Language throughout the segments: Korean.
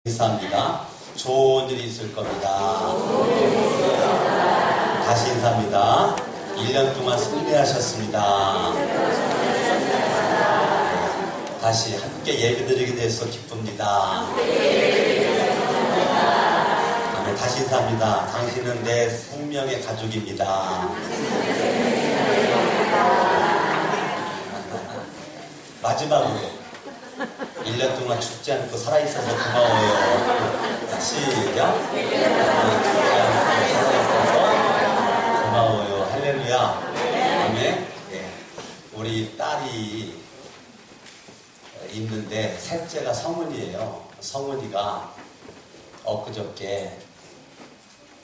인사합니다. 좋은 일이 있을 겁니다. 다시 인사합니다. 1년 동안 승리하셨습니다. 다시 함께 예배드리게 돼서 기쁩니다. 아멘. 다시 인사합니다. 당신은 내 생명의 가족입니다. 마지막으로 1년 동안 죽지 않고 살아있어서 고마워요. 시작. 1년 동안 죽지 않고 살아있어서 고마워요. 할렐루야. 아멘. 네. 우리 딸이 있는데 셋째가 성은이에요. 성은이가 엊그저께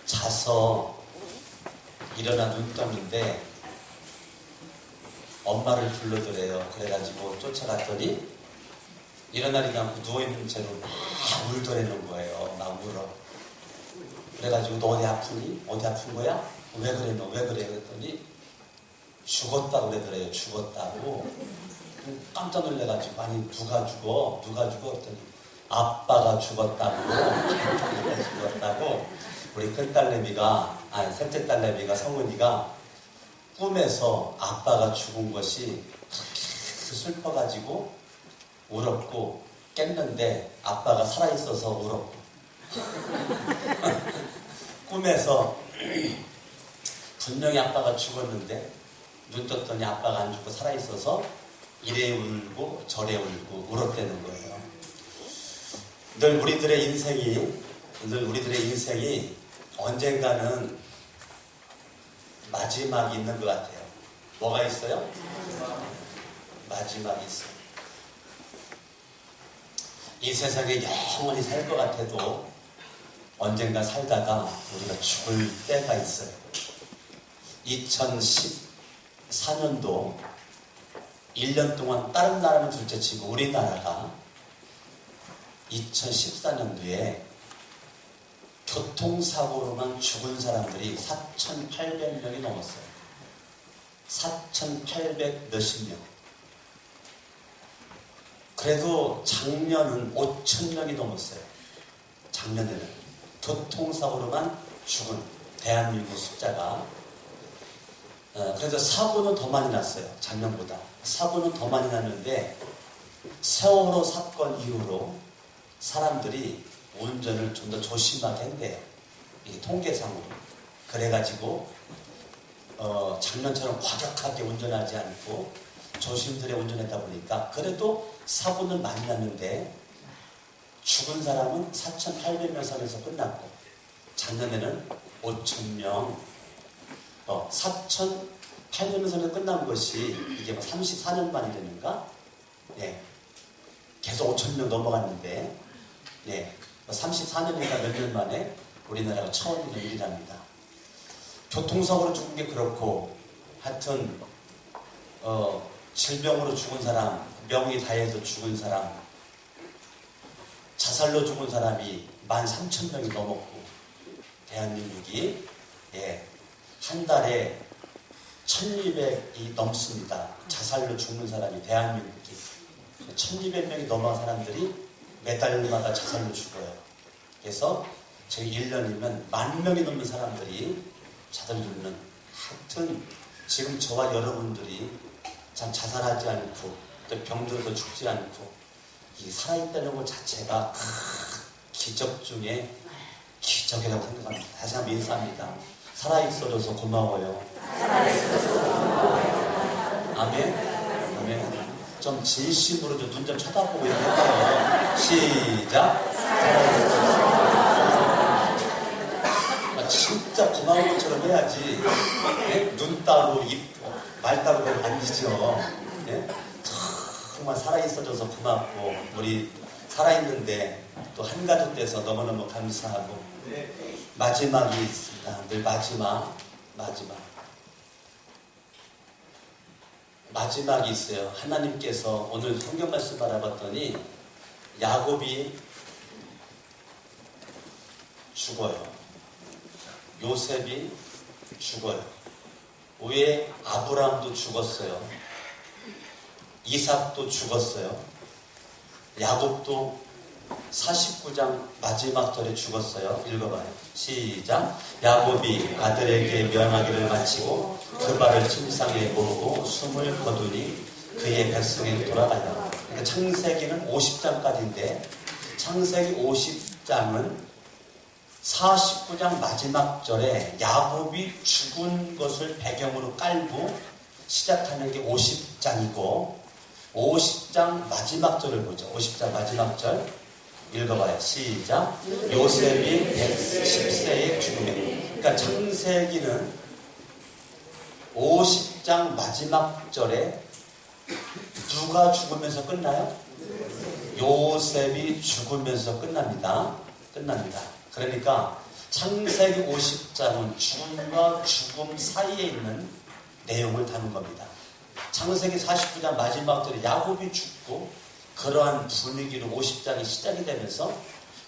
자서 일어나 눈 떴는데 엄마를 불러드래요. 그래가지고 쫓아갔더니 일어나지 않고 누워있는 채로 막 울더라는 거예요. 막 울어. 그래가지고 너 어디 아프니? 어디 아픈 거야? 왜 그래 너? 왜 그래? 그랬더니 죽었다고 그러더래요. 죽었다고. 깜짝 놀래가지고 아니 누가 죽어? 누가 죽어? 그랬더니 아빠가 죽었다고. 죽었다고. 우리 큰딸내미가 셋째 딸내미가 성은이가 꿈에서 아빠가 죽은 것이 그렇게 슬퍼가지고 울었고 깼는데 아빠가 살아있어서 울었고 꿈에서 분명히 아빠가 죽었는데 눈 떴더니 아빠가 안 죽고 살아있어서 이래 울고 저래 울고 울었다는 거예요. 늘 우리들의 인생이 언젠가는 마지막이 있는 것 같아요. 뭐가 있어요? 마지막이 있어요. 이 세상에 영원히 살 것 같아도 언젠가 살다가 우리가 죽을 때가 있어요. 2014년도 1년 동안 다른 나라는 둘째치고 우리나라가 2014년도에 교통사고로만 죽은 사람들이 4,800명이 넘었어요. 4,800 몇십 명. 그래도 작년은 5,000명이 넘었어요. 작년에는 교통사고로만 죽은 대한민국 숫자가. 그래서 사고는 더 많이 났어요. 작년보다. 사고는 더 많이 났는데 세월호 사건 이후로 사람들이 운전을 좀 더 조심하게 한대요. 이 통계상으로. 그래가지고 작년처럼 과격하게 운전하지 않고 조심스레 운전했다 보니까 그래도 사고는 많이 났는데 죽은 사람은 4,800명 선에서 끝났고 작년에는 5,000명 4,800명 선에서 끝난 것이 이게 뭐 34년 만이 되는가? 네. 계속 5,000명 넘어갔는데 34년인가 몇 년 만에 우리나라가 처음 있는 일이랍니다. 교통사고로 죽은 게 그렇고 하여튼 질병으로 죽은 사람, 명이 다해서 죽은 사람, 자살로 죽은 사람이 13,000명이 넘었고 대한민국이 한 달에 1,200이 넘습니다. 자살로 죽는 사람이 대한민국이 1,200명이 넘어간 사람들이 매달마다 자살로 죽어요. 그래서 저희 1년이면 10,000명이 넘는 사람들이 자살로 죽는. 하여튼 지금 저와 여러분들이 참 자살하지 않고 또 병들어서 죽지 않고 이 살아있다는 것 자체가 기적 중에 기적이라고 생각합니다. 다시 한번 인사합니다. 살아있어져서 고마워요. 아멘. 아멘. 좀 진심으로 눈 좀 쳐다보고 얘기해봐요. 시작. 진짜 고마운 것처럼 해야지. 눈 따로 말 따로 아니죠. 정말 살아있어져서 고맙고 우리 살아있는데 또 한가족 돼서 너무너무 감사하고 마지막이 있습니다. 늘 마지막이 있어요. 하나님께서 오늘 성경 말씀 바라봤더니 야곱이 죽어요. 요셉이 죽어요. 왜 아브라함도 죽었어요. 이삭도 죽었어요. 야곱도 49장 마지막 절에 죽었어요. 읽어봐요. 시작. 야곱이 아들에게 명하기를 마치고 그 발을 침상에 모으고 숨을 거두니 그의 백성에게 돌아가냐. 그러니까 창세기는 50장까지인데 창세기 50장은 49장 마지막 절에 야곱이 죽은 것을 배경으로 깔고 시작하는 게 50장이고 50장 마지막 절을 보죠. 50장 마지막 절 읽어봐요. 시작. 요셉이 110세에 죽음에. 그러니까 창세기는 50장 마지막 절에 누가 죽으면서 끝나요? 요셉이 죽으면서 끝납니다. 그러니까 창세기 50장은 죽음과 죽음 사이에 있는 내용을 다룬 겁니다. 창세기 49장 마지막 절에 야곱이 죽고 그러한 분위기로 50장이 시작이 되면서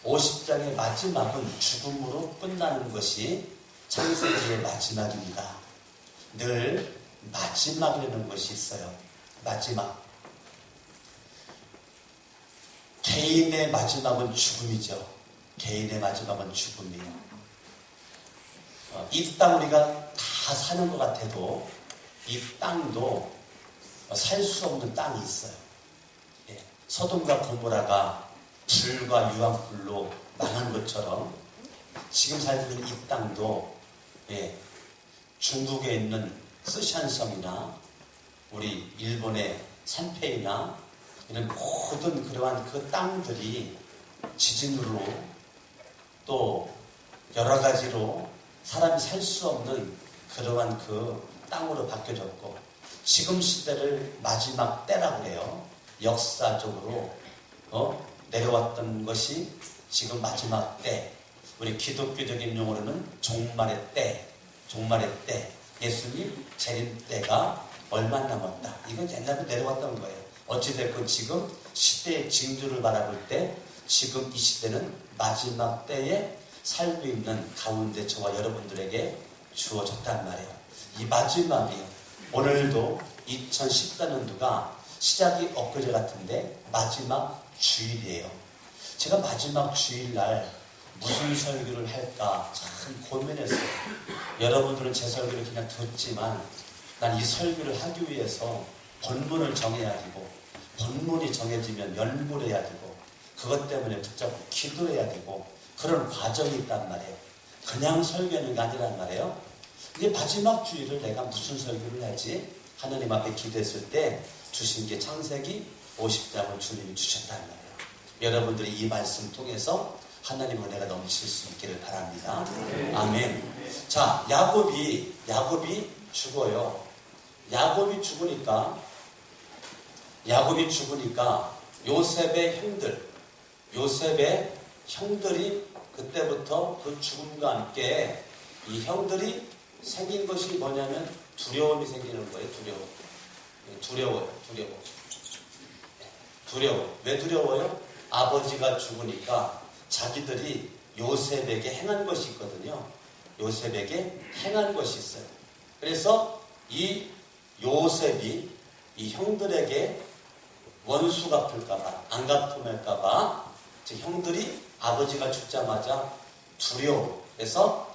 50장의 마지막은 죽음으로 끝나는 것이 창세기의 마지막입니다. 늘 마지막이라는 것이 있어요. 마지막. 개인의 마지막은 죽음이죠. 개인의 마지막은 죽음이에요. 이 땅 우리가 다 사는 것 같아도 이 땅도 살 수 없는 땅이 있어요. 예. 소돔과 고모라가 불과 유황불로 망한 것처럼 지금 살고 있는 이 땅도 예. 중국에 있는 쓰샨섬이나 우리 일본의 산페이나 이런 모든 그러한 그 땅들이 지진으로 또 여러 가지로 사람이 살 수 없는 그러한 그 땅으로 바뀌어졌고 지금 시대를 마지막 때라고 해요. 역사적으로 내려왔던 것이 지금 마지막 때. 우리 기독교적인 용어로는 종말의 때. 예수님 재림 때가 얼마 남았다. 이건 옛날부터 내려왔던 거예요. 어찌됐건 지금 시대의 징조를 바라볼 때 지금 이 시대는 마지막 때에 살고 있는 가운데 저와 여러분들에게 주어졌단 말이에요. 이 마지막이 오늘도 2014년도가 시작이 엊그제 같은데 마지막 주일이에요. 제가 마지막 주일날 무슨 설교를 할까 참 고민했어요. 여러분들은 제 설교를 그냥 듣지만 난 이 설교를 하기 위해서 본문을 정해야 되고 본문이 정해지면 연구를 해야 되고 그것 때문에 붙잡고 기도해야 되고 그런 과정이 있단 말이에요. 그냥 설교하는 게 아니란 말이에요. 이제 마지막 주일을 내가 무슨 설교를 하지? 하나님 앞에 기도했을 때 주신 게 창세기 50장을 주님이 주셨단 말이에요. 여러분들이 이 말씀 통해서 하나님 은혜가 넘칠 수 있기를 바랍니다. 아멘. 자, 야곱이 죽어요. 야곱이 죽으니까 요셉의 형들이 그때부터 그 죽음과 함께 이 형들이 생긴 것이 뭐냐면 두려움이 생기는 거예요. 두려워. 왜 두려워요? 아버지가 죽으니까 자기들이 요셉에게 행한 것이 있거든요. 요셉에게 행한 것이 있어요. 그래서 이 요셉이 이 형들에게 원수 갚을까봐, 안 갚을까봐 형들이 아버지가 죽자마자 두려워. 그래서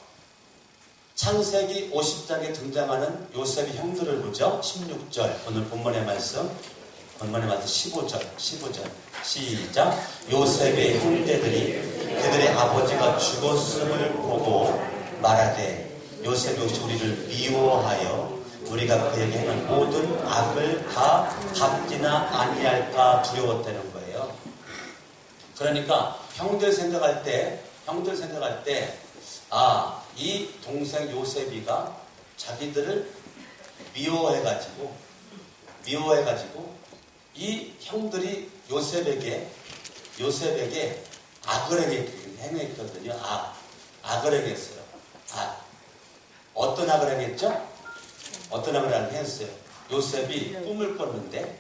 창세기 50장에 등장하는 요셉의 형들을 보죠. 16절 오늘 본문의 말씀 15절 시작. 요셉의 형제들이 그들의 아버지가 죽었음을 보고 말하되 요셉이 우리를 미워하여 우리가 그에게 행한 모든 악을 다 갚지나 아니할까 두려웠다는 거예요. 그러니까 형들 생각할 때 이 동생 요셉이가 자기들을 미워해가지고 이 형들이 요셉에게 악을 행했거든요. 악을 행했어요. 어떤 악을 행했죠? 어떤 악을 행했어요? 요셉이 꿈을 꿨는데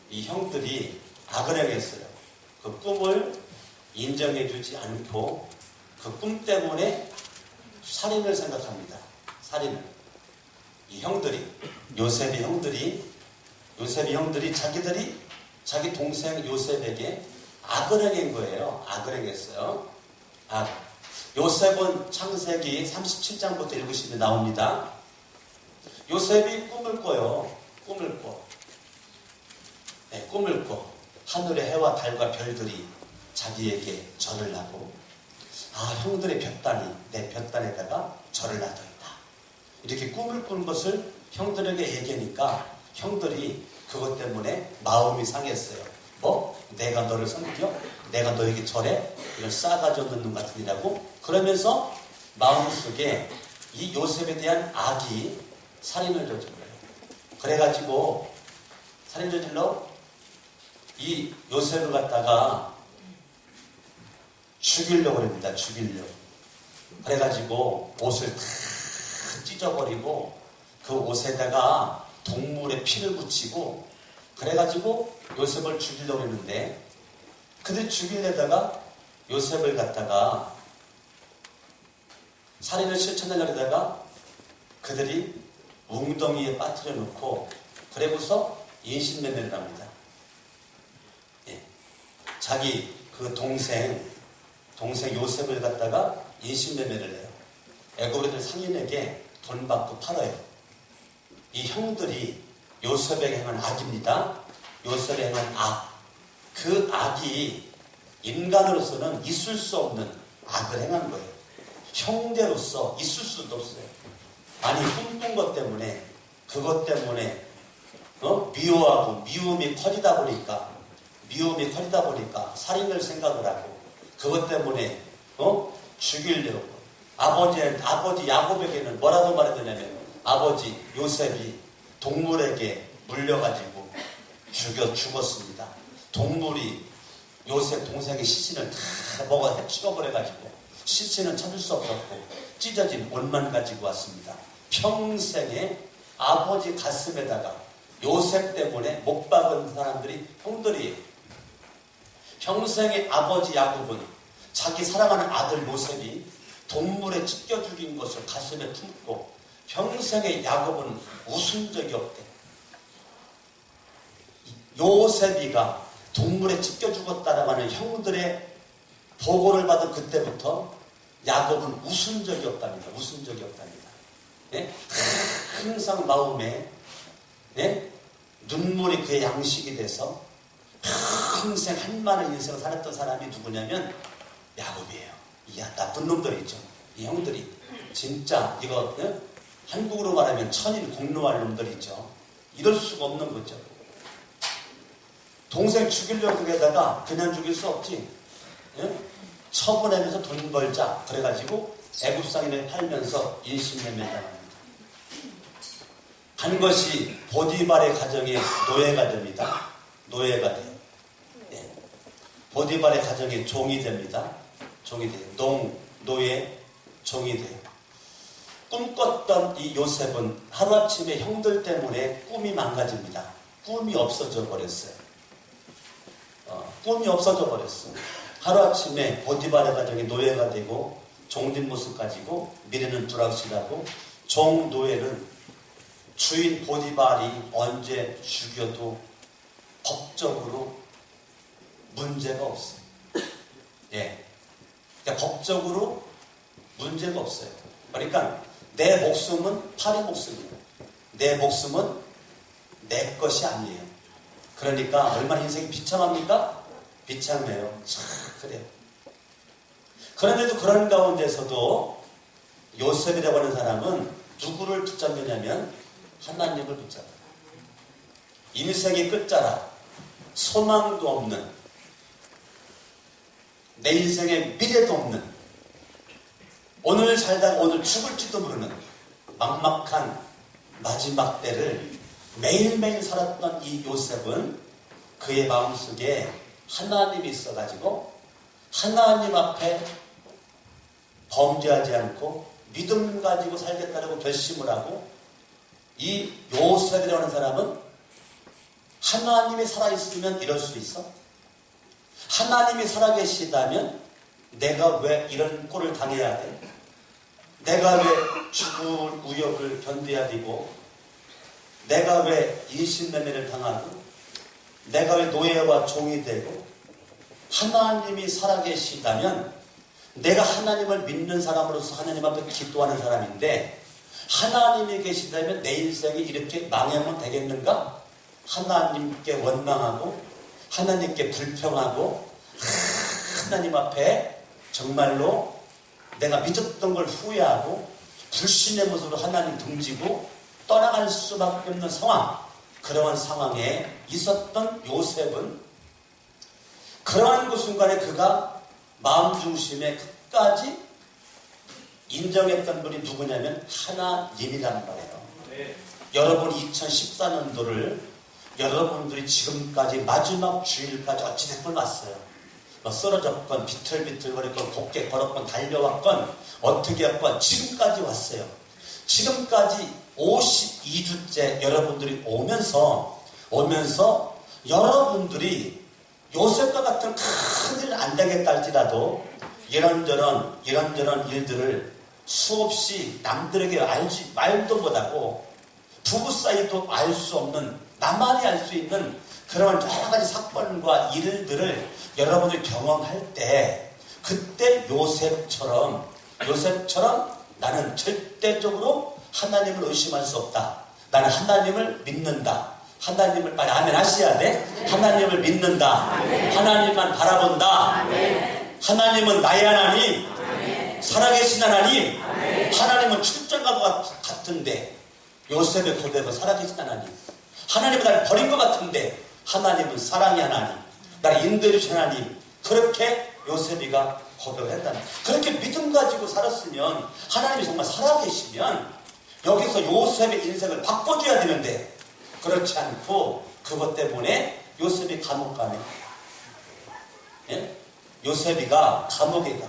이 형들이 악을 행했어요. 그 꿈을 인정해주지 않고 그 꿈 때문에 살인을 생각합니다. 이 형들이 요셉의 형들이 자기들이 자기 동생 요셉에게 악을 행한 거예요. 악을 행했어요. 악. 요셉은 창세기 37장부터 읽으시면 나옵니다. 요셉이 꿈을 꿔요. 꿈을 꿔. 네, 꿈을 꿔. 하늘의 해와 달과 별들이 자기에게 절을 하고, 형들의 볕단이 내 볕단에다가 절을 하고 있다. 이렇게 꿈을 꾼 것을 형들에게 얘기하니까 형들이 그것 때문에 마음이 상했어요. 뭐? 내가 너를 섬겨? 내가 너에게 절해? 이런 싸가지 없는 놈 같으니라고? 그러면서 마음속에 이 요셉에 대한 악이 살인을 저질러요. 그래가지고 살인 저질러 이 요셉을 갖다가 죽이려고 합니다. 죽이려고. 그래가지고 옷을 다 찢어버리고 그 옷에다가 동물의 피를 붙이고 그래가지고 요셉을 죽이려고 했는데 그들 죽이려다가 요셉을 갖다가 살인을 실천하려다가 그들이 웅덩이에 빠뜨려 놓고 그래고서 인신매매를 합니다. 예. 자기 그 동생 요셉을 갖다가 인신매매를 해요. 애굽 애들 상인에게 돈 받고 팔아요. 이 형들이 요셉에게 행한 악입니다. 요셉에 행한 악. 그 악이 인간으로서는 있을 수 없는 악을 행한 거예요. 형제로서 있을 수도 없어요. 아니 꿈꾼 것 때문에 그것 때문에 미워하고 미움이 커지다 보니까 살인을 생각을 하고 그것 때문에 죽이려고 아버지 야곱에게는 뭐라고 말했느냐면 아버지 요셉이 동물에게 물려가지고 죽었습니다. 동물이 요셉 동생의 시신을 다 먹어 해치워버려가지고 시신은 찾을 수 없었고 찢어진 옷만 가지고 왔습니다. 평생에 아버지 가슴에다가 요셉 때문에 못 박은 사람들이 형들이에요. 평생에 아버지 야곱은 자기 사랑하는 아들 요셉이 동물에 찢겨 죽인 것을 가슴에 품고 평생에 야곱은 웃은 적이 없대. 요셉이가 동물에 찢겨 죽었다라고 하는 형들의 보고를 받은 그때부터 야곱은 웃은 적이 없답니다. 웃은 적이 없답니다. 네? 항상 마음에 눈물이 그의 양식이 돼서 평생 한많은 인생을 살았던 사람이 누구냐면 야곱이에요. 이 나쁜 놈들이죠. 이 형들이 진짜 이거 한국으로 말하면 천일 공로할 놈들이죠. 이럴 수가 없는 거죠. 동생 죽이려고 하다가 그냥 죽일 수 없지. 처분하면서 돈 벌자. 그래가지고 애굽 상인을 팔면서 인신매매를 합니다. 한 것이 보디발의 가정의 노예가 됩니다. 노예가 돼요. 네. 보디발의 가정의 종이 됩니다. 종이 돼요. 노예, 종이 돼요. 꿈꿨던 이 요셉은 하루아침에 형들 때문에 꿈이 망가집니다. 꿈이 없어져 버렸어요. 꿈이 없어져 버렸어. 하루아침에 보디발의 가정의 노예가 되고 종된 모습 가지고 미래는 불확실하고 종 노예는 주인 보디발이 언제 죽여도 법적으로 문제가 없어요. 예. 그러니까 법적으로 문제가 없어요. 그러니까 내 목숨은 팔의 목숨이에요. 내 목숨은 내 것이 아니에요. 그러니까 얼마나 인생이 비참합니까? 비참해요. 참 그래요. 그런데도 그런 가운데서도 요셉이라고 하는 사람은 누구를 붙잡느냐면 하나님을 붙잡아요. 인생의 끝자락, 소망도 없는, 내 인생의 미래도 없는, 오늘 살다가 오늘 죽을지도 모르는 막막한 마지막 때를 매일매일 살았던 이 요셉은 그의 마음속에 하나님이 있어가지고 하나님 앞에 범죄하지 않고 믿음 가지고 살겠다고 결심을 하고 이 요셉이라는 하는 사람은 하나님이 살아있으면 이럴 수 있어? 하나님이 살아계시다면 내가 왜 이런 꼴을 당해야 돼? 내가 왜 죽을 위협을 견뎌야 되고 내가 왜 인신매매를 당하고 내가 왜 노예와 종이 되고 하나님이 살아계시다면 내가 하나님을 믿는 사람으로서 하나님 앞에 기도하는 사람인데 하나님이 계시다면 내 인생이 이렇게 망하면 되겠는가? 하나님께 원망하고 하나님께 불평하고 하나님 앞에 정말로 내가 믿었던 걸 후회하고 불신의 모습으로 하나님 등지고 떠나갈 수밖에 없는 상황, 그러한 상황에 있었던 요셉은 그러한 그 순간에 그가 마음 중심에 끝까지 인정했던 분이 누구냐면 하나님이란 말이에요. 네. 여러분 2014년도를 여러분들이 지금까지 마지막 주일까지 어찌됐건 왔어요. 뭐 쓰러졌건 비틀비틀거렸건 곱게 걸었건 달려왔건 어떻게 했건 지금까지 왔어요. 지금까지 52주째 여러분들이 오면서 여러분들이 요셉과 같은 큰일 안 되겠다 할지라도 이런저런 일들을 수없이 남들에게 알지 말도 못하고 부부 사이도 알 수 없는 나만이 알 수 있는 그런 여러 가지 사건과 일들을 여러분들이 경험할 때 그때 요셉처럼 나는 절대적으로 하나님을 의심할 수 없다. 나는 하나님을 믿는다. 하나님을 빨리 아멘 하셔야 돼. 하나님을 믿는다. 하나님만 바라본다. 하나님은 나의 하나님, 살아계신 하나님, 하나님은 출전과 같은데 요셉의 고백은 살아계신 하나님, 하나님은 나를 버린 것 같은데 하나님은 사랑의 하나님, 나를 인도해 주신 하나님, 그렇게 요셉이가 고백을 했다는 거예요. 그렇게 믿음 가지고 살았으면 하나님이 정말 살아계시면 여기서 요셉의 인생을 바꿔줘야 되는데 그렇지 않고 그것 때문에 요셉이 감옥 가네. 예? 요셉이가 감옥에 가.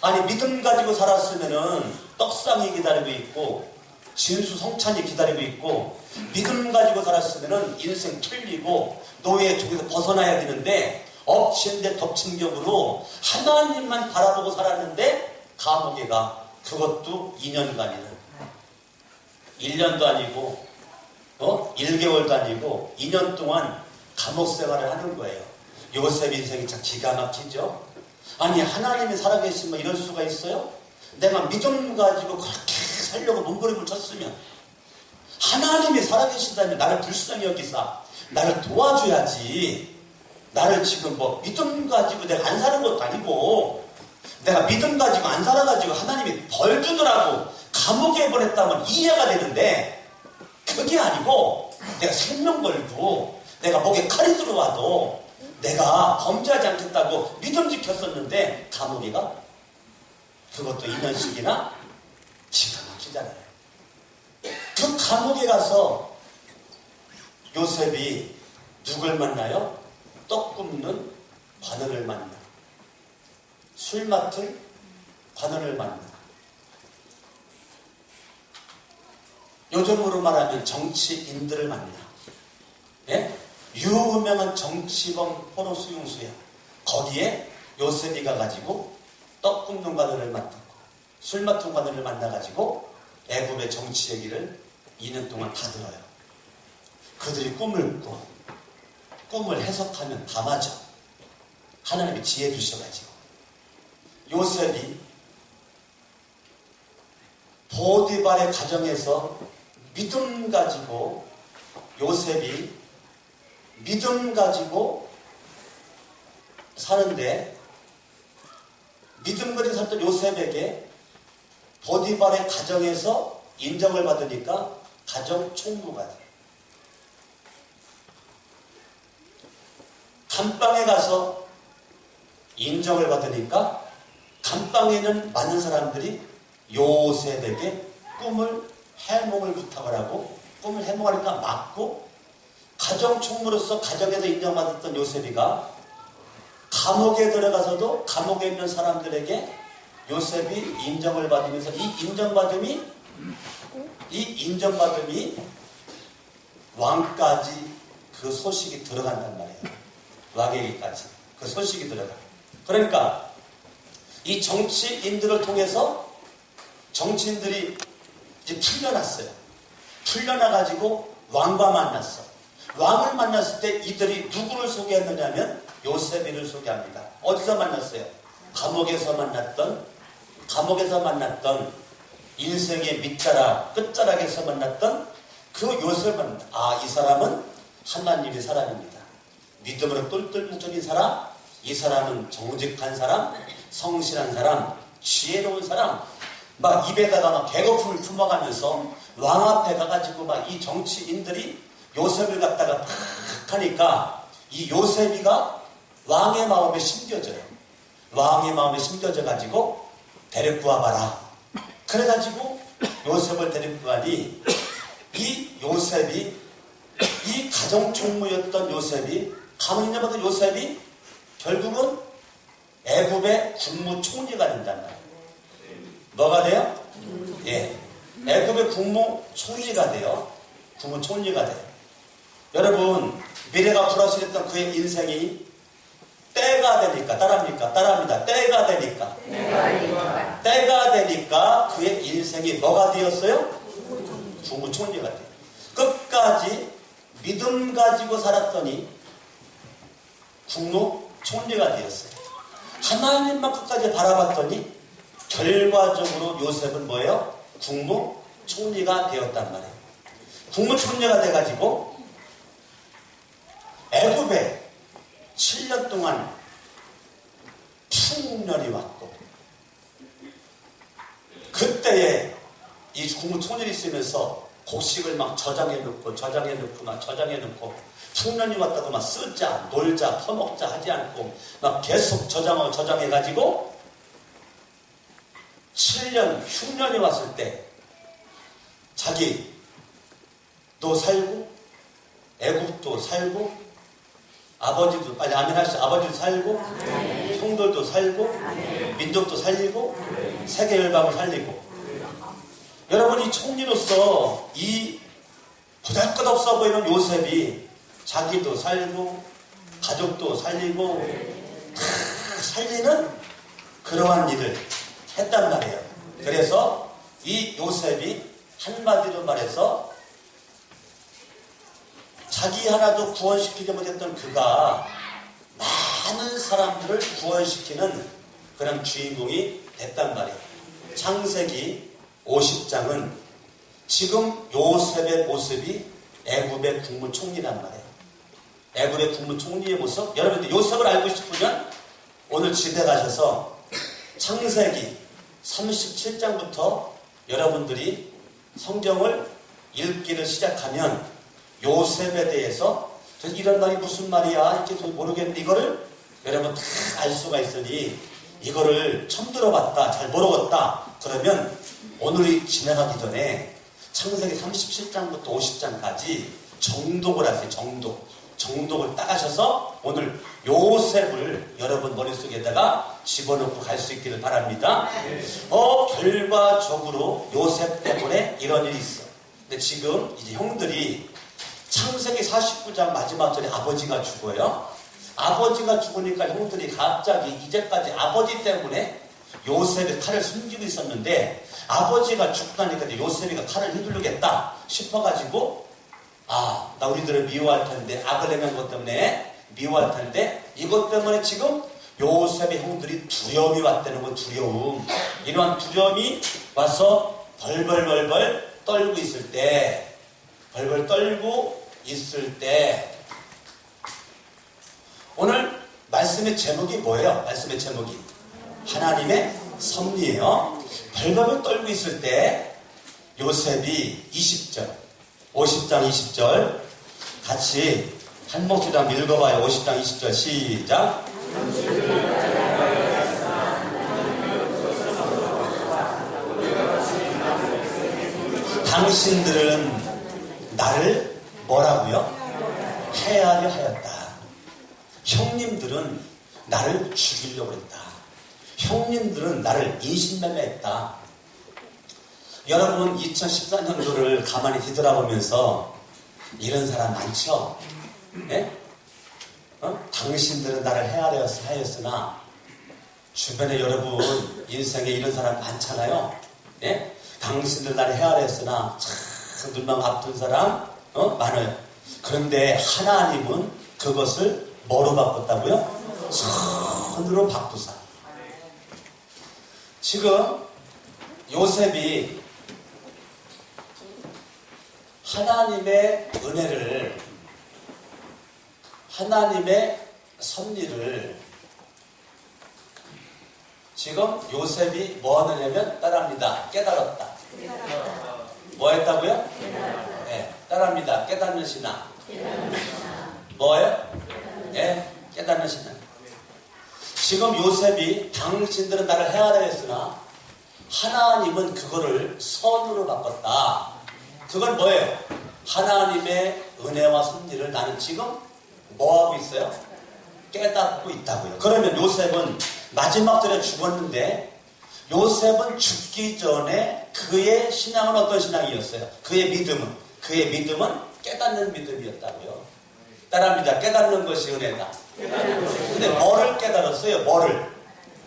아니 믿음 가지고 살았으면은 떡상이 기다리고 있고 진수성찬이 기다리고 있고 믿음 가지고 살았으면은 인생 틀리고 노예의 족에서 벗어나야 되는데 엎친 데 덮친 격으로 하나님만 바라보고 살았는데 감옥에 가. 그것도 2년간이나 1년도 아니고 1개월도 아니고 2년 동안 감옥 생활을 하는 거예요. 요셉 인생이 참 기가 막히죠. 아니 하나님이 살아계시면 이럴 수가 있어요? 내가 믿음 가지고 그렇게 살려고 몸부림을 쳤으면 하나님이 살아계시다면 나를 불쌍히 여기사 나를 도와줘야지. 나를 지금 뭐 믿음 가지고 내가 안 사는 것도 아니고 내가 믿음 가지고 안 살아가지고 하나님이 벌 주더라고 감옥에 보냈다면 이해가 되는데 그게 아니고 내가 생명 걸고 내가 목에 칼이 들어와도 내가 범죄하지 않겠다고 믿음 지켰었는데 감옥에 가? 그것도 2년씩이나 기가 막히잖아요. 그 감옥에 가서 요셉이 누굴 만나요? 떡 굽는 관원을 만나. 술 맡을 관원을 만나. 요즘으로 말하면 정치인들을 만나. 예? 유명한 정치범 포로수용소야. 거기에 요셉이 가가지고 떡 굽는 관원을 만나고 술 맡은 관원을 만나가지고 애굽의 정치 얘기를 2년 동안 다 들어요. 그들이 꿈을 꿔. 꿈을 해석하면 다 맞아. 하나님이 지혜 주셔가지고 요셉이 보디발의 가정에서 믿음 가지고 요셉이 믿음 가지고 사는데 믿음 가지고 살던 요셉에게 보디발의 가정에서 인정을 받으니까 가정 총무가 돼. 감방에 가서 인정을 받으니까 감방에는 많은 사람들이 요셉에게 꿈을 해몽을 부탁을 하고 꿈을 해몽하니까 맞고 가정 총무로서 가정에서 인정받았던 요셉이가 감옥에 들어가서도 감옥에 있는 사람들에게 요셉이 인정을 받으면서 이 인정받음이 왕까지 그 소식이 들어간단 말이에요. 왕에게까지 그 소식이 들어가. 그러니까 이 정치인들을 통해서 정치인들이 이제 풀려났어요. 풀려나가지고 왕과 만났어. 왕을 만났을 때 이들이 누구를 소개했느냐면 요셉이를 소개합니다. 어디서 만났어요? 감옥에서 만났던 인생의 밑자락, 끝자락에서 만났던 그 요셉을 만났다. 아, 이 사람은 하나님의 사람입니다. 믿음으로 똘똘 뭉쳐진 사람, 이 사람은 정직한 사람, 성실한 사람, 지혜로운 사람, 막 입에다가 막 배고픔을 품어가면서 왕 앞에 가가지고 막 이 정치인들이 요셉을 갖다가 팍 하니까 이 요셉이가 왕의 마음에 심겨져요. 왕의 마음에 심겨져가지고 데리고 와봐라. 그래가지고 요셉을 데리고 가니 이 요셉이, 이 가정총무였던 요셉이, 가만히 있는 요셉이 결국은 애굽의 국무총리가 된단 말이에요. 뭐가 돼요? 예, 애굽의 국무총리가 돼요. 국무총리가 돼요. 여러분, 미래가 불확실했던 그의 인생이 때가 되니까, 따라합니다. 때가 되니까 그의 인생이 뭐가 되었어요? 국무총리가 돼요. 끝까지 믿음 가지고 살았더니 국무총리가 되었어요. 하나님만 끝까지 바라봤더니 결과적으로 요셉은 뭐예요? 국무총리가 되었단 말이에요. 국무총리가 돼가지고 애굽에 7년 동안 풍년이 왔고, 그때에 이 국무총리를 있으면서 곡식을 막 저장해놓고 풍년이 왔다고 막 쓰자, 놀자, 퍼먹자 하지 않고 막 계속 저장해가지고 7년, 흉년이 왔을 때 자기도 살고 애굽도 살고 아버지도, 빨리 아멘 하시죠. 아버지도 살고 형들도 살고 민족도 살리고 세계 열방을 살리고. 여러분, 이 총리로서 이 보잘것없어 보이는 요셉이 자기도 살고 가족도 살리고 다 살리는 그러한 일을 했단 말이에요. 그래서 이 요셉이 한마디로 말해서 자기 하나도 구원시키지 못했던 그가 많은 사람들을 구원시키는 그런 주인공이 됐단 말이에요. 창세기 50장은 지금 요셉의 모습이 애굽의 국무총리란 말이에요. 애굽의 국무총리의 모습. 여러분들 요셉을 알고 싶으면 오늘 집에 가셔서 창세기 37장부터 여러분들이 성경을 읽기를 시작하면 요셉에 대해서 이런 말이 무슨 말이야 이렇게 모르겠는데 이거를 여러분 다 알 수가 있으니 이거를 처음 들어봤다, 잘 모르겠다 그러면 오늘이 지나가기 전에 창세기 37장부터 50장까지 정독을 하세요. 정독을 따가셔서 오늘 요셉을 여러분 머릿속에다가 집어넣고 갈 수 있기를 바랍니다. 결과적으로 요셉 때문에 이런 일이 있어. 근데 지금 이제 형들이 창세기 49장 마지막 절에 아버지가 죽어요. 아버지가 죽으니까 형들이 갑자기 이제까지 아버지 때문에 요셉의 칼을 숨기고 있었는데 아버지가 죽다니까 요셉이가 칼을 휘두르겠다 싶어가지고 나 우리들을 미워할 텐데, 악을 행한 것 때문에 미워할 텐데, 이것 때문에 지금 요셉의 형들이 두려움이 왔다는 건 두려움. 이러한 두려움이 와서 벌벌 떨고 있을 때, 오늘 말씀의 제목이 뭐예요? 말씀의 제목이 하나님의 섭리예요. 벌벌 떨고 있을 때 요셉이 20절 50장 20절 같이 한 목소리로 읽어봐요. 50장 20절 시작. 당신들은 나를 뭐라고요? 해하려 하였다. 형님들은 나를 죽이려고 했다. 형님들은 나를 인신매매했다. 여러분 2014년도를 가만히 뒤돌아보면서 이런 사람 많죠? 네? 당신들은 나를 헤아려 하였으나 주변에 여러분 인생에 이런 사람 많잖아요. 네? 당신들 나를 헤아려 했으나 참 눈망 아픈 사람 많아요. 그런데 하나님은 그것을 뭐로 바꿨다고요? 선으로 바꾸사. 지금 요셉이 하나님의 은혜를, 하나님의 섭리를 지금 요셉이 뭐 하느냐면 따라합니다. 깨달았다. 뭐 했다고요? 네, 따라합니다. 깨닫는 신앙. 뭐예요? 네, 깨닫는 신앙. 지금 요셉이 당신들은 나를 해하려 했으나 하나님은 그거를 선으로 바꿨다. 그건 뭐예요? 하나님의 은혜와 섭리를 나는 지금 뭐하고 있어요? 깨닫고 있다고요. 그러면 요셉은 마지막 절에 죽었는데 요셉은 죽기 전에 그의 신앙은 어떤 신앙이었어요? 그의 믿음은 깨닫는 믿음이었다고요. 따라합니다. 깨닫는 것이 은혜다. 근데 뭐를 깨달았어요? 뭐를?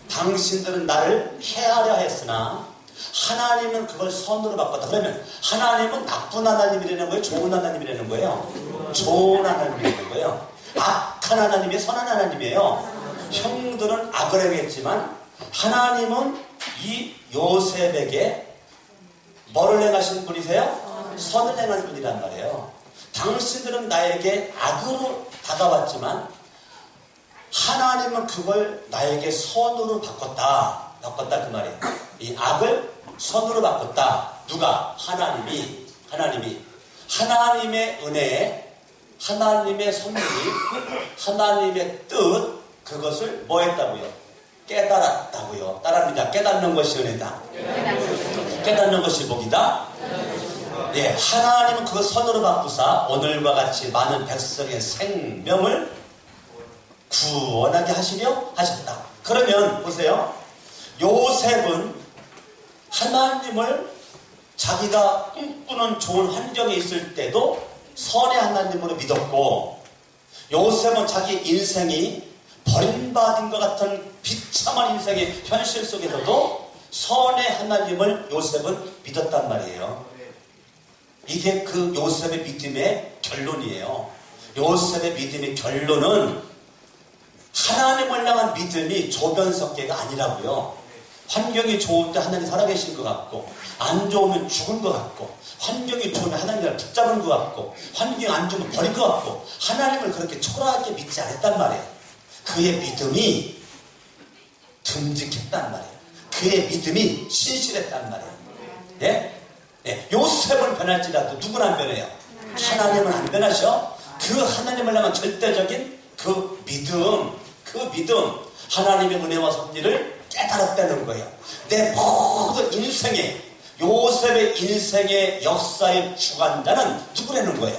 당신들은 나를 해하려 했으나 하나님은 그걸 선으로 바꿨다. 그러면 하나님은 나쁜 하나님이라는 거예요? 좋은 하나님이라는 거예요? 좋은 하나님이라는 거예요. 악한 하나님이 선한 하나님이에요. 형들은 악을 행했지만 하나님은 이 요셉에게 뭐를 행하신 분이세요? 선을 행한 분이란 말이에요. 당신들은 나에게 악으로 다가왔지만 하나님은 그걸 나에게 선으로 바꿨다 그 말이에요. 이 악을 선으로 바꿨다. 누가? 하나님이 하나님의 은혜, 하나님의 섭리, 하나님의 뜻, 그것을 뭐 했다고요? 깨달았다고요. 따라합니다. 깨닫는 것이 은혜다. 깨닫는 것이 복이다. 예, 하나님은 그것 선으로 바꾸사 오늘과 같이 많은 백성의 생명을 구원하게 하시려 하셨다. 그러면 보세요. 요셉은 하나님을 자기가 꿈꾸는 좋은 환경에 있을 때도 선의 하나님으로 믿었고, 요셉은 자기 인생이 버림받은 것 같은 비참한 인생의 현실 속에서도 선의 하나님을 요셉은 믿었단 말이에요. 이게 그 요셉의 믿음의 결론이에요. 요셉의 믿음의 결론은 하나님을 향한 믿음이 조변석계가 아니라고요. 환경이 좋을 때 하나님 살아계신 것 같고, 안 좋으면 죽은 것 같고, 환경이 좋으면 하나님을 붙잡은 것 같고, 환경이 안 좋으면 버린 것 같고, 하나님을 그렇게 초라하게 믿지 않았단 말이에요. 그의 믿음이 듬직했단 말이에요. 그의 믿음이 신실했단 말이에요. 예? 예, 요셉은 변할지라도 누구는 안 변해요? 하나님은 안 변하셔. 그 하나님을 향한 절대적인 그 믿음, 하나님의 은혜와 섭리를 깨달았다는 거예요. 내 모든 인생에, 요셉의 인생의 역사의 주관자는 누구라는 거예요?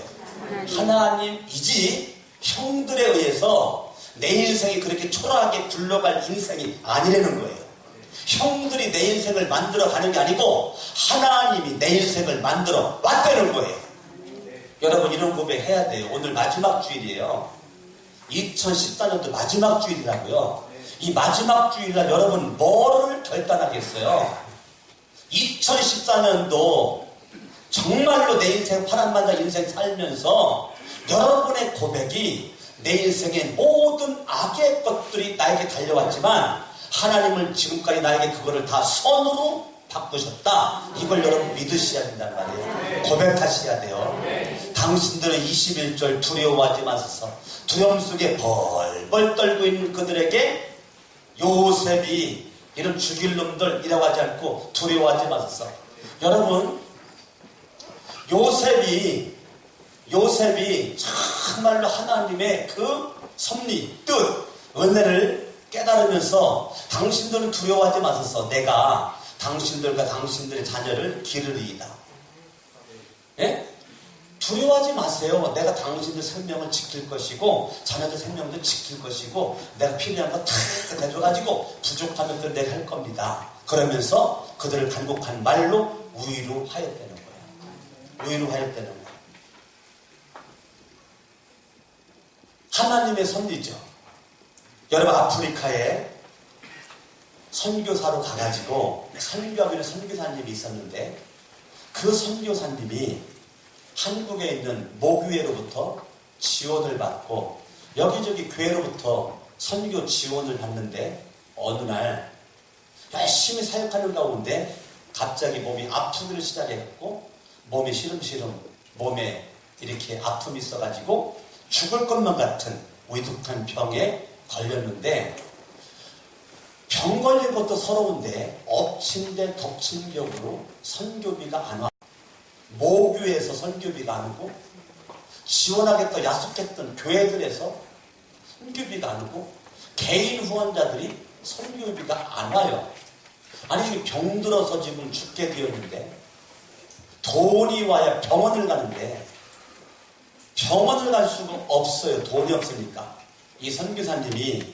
하나님이지 형들에 의해서 내 인생이 그렇게 초라하게 굴러갈 인생이 아니라는 거예요. 형들이 내 인생을 만들어가는 게 아니고 하나님이 내 인생을 만들어 왔다는 거예요. 여러분, 이런 고백 해야 돼요. 오늘 마지막 주일이에요. 2014년도 마지막 주일이라고요. 이 마지막 주일날 여러분 뭐를 결단하겠어요? 2014년도 정말로 내 인생 파란만장 인생 살면서 여러분의 고백이 내 인생의 모든 악의 것들이 나에게 달려왔지만 하나님을 지금까지 나에게 그거를 다 선으로 바꾸셨다. 이걸 여러분 믿으셔야 된단 말이에요. 고백하셔야 돼요. 당신들은 21절 두려워하지 마소서. 두려움 속에 벌벌 떨고 있는 그들에게 요셉이 이런 죽일 놈들이라고 하지 않고 두려워하지 마소서. 여러분, 요셉이 정말로 하나님의 그 섭리, 뜻, 은혜를 깨달으면서 당신들은 두려워하지 마소서. 내가 당신들과 당신들의 자녀를 기르리이다. 예? 두려워하지 마세요. 내가 당신들 생명을 지킬 것이고 자녀들 생명도 지킬 것이고 내가 필요한 거 다 가져가지고 부족한 것들 내가 할 겁니다. 그러면서 그들을 간곡한 말로 위로하였다는 거예요. 위로하였다는 거예요. 하나님의 섭리죠. 여러분, 아프리카에 선교사로 가가지고 선교하는 선교사님이 있었는데 그 선교사님이 한국에 있는 모교회로부터 지원을 받고 여기저기 교회로부터 선교 지원을 받는데 어느 날 열심히 사역하는 가운데 갑자기 몸이 아프기를 시작했고 몸이 시름시름 몸에 이렇게 아픔이 있어가지고 죽을 것만 같은 위독한 병에 걸렸는데 병 걸린 것도 서러운데 엎친 데 덮친 격으로 선교비가 안 와. 모교에서 선교비가 안 오고 지원하겠다 약속했던 교회들에서 선교비가 안 오고 개인 후원자들이 선교비가 안 와요. 아니 병들어서 지금 죽게 되었는데 돈이 와야 병원을 가는데 병원을 갈 수가 없어요. 돈이 없으니까. 이 선교사님이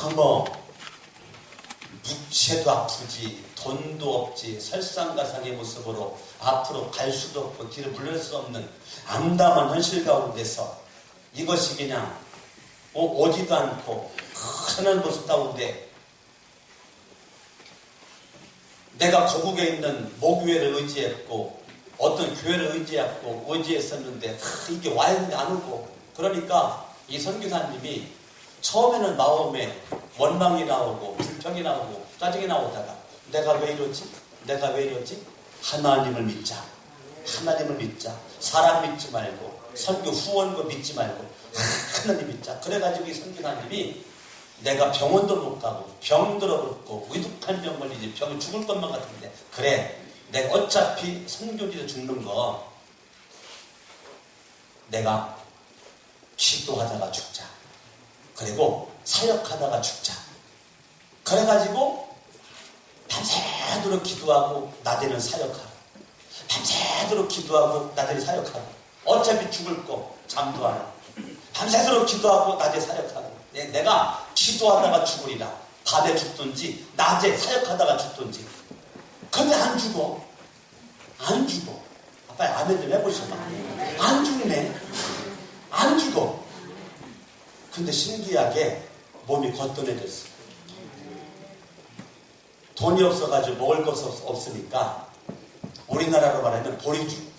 너무 육체도 아프지 돈도 없지 설상가상의 모습으로 앞으로 갈 수도 없고 뒤를 물릴 수 없는 암담한 현실 가운데서 이것이 그냥 오지도 않고 흔한 모습 가운데 내가 거국에 있는 모교회를 의지했고 어떤 교회를 의지했었는데 이게 와야 되는데 안 오고 그러니까 이 선교사님이 처음에는 마음에 원망이 나오고 불평이 나오고 짜증이 나오다가 내가 왜 이러지? 하나님을 믿자. 사람 믿지 말고 선교 후원도 믿지 말고 하나님 믿자. 그래가지고 이 선교사님이 내가 병원도 못 가고 병들어 버렸고 위독한 병 걸리지 병이 죽을 것만 같은데 그래 내가 어차피 선교지에서 죽는 거 내가 기도하다가 죽자. 그리고 사역하다가 죽자. 그래가지고 밤새도록 기도하고 낮에는 사역하고 밤새도록 기도하고 낮에는 사역하고 어차피 죽을 거 잠도 안 하고 밤새도록 기도하고 낮에 사역하고 내가 기도하다가 죽으리라. 밤에 죽든지 낮에 사역하다가 죽든지. 근데 안 죽어. 빨리 아멘 좀 해보시죠. 안 죽네. 안 죽어. 근데 신기하게 몸이 거뜬해졌어. 돈이 없어가지고 먹을 것 없으니까 우리나라로 말하면 보리죽.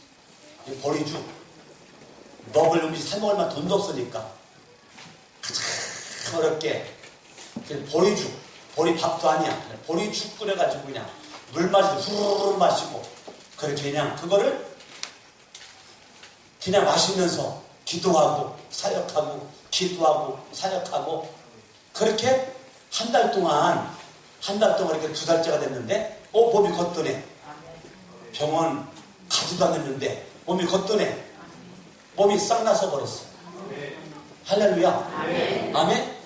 먹을 음식 사 먹을 만 돈도 없으니까 가장 어렵게 보리밥도 아니야. 보리죽 끓여가지고 그냥 물 마시고 후루룩 마시고 그렇게 그냥 그거를 그냥 마시면서 기도하고 사역하고 그렇게 한 달 동안 이렇게 2달째가 됐는데 몸이 거뜬해. 병원 가지도 않았는데 몸이 거뜬해. 몸이 싹 나서 버렸어. 할렐루야. 아멘.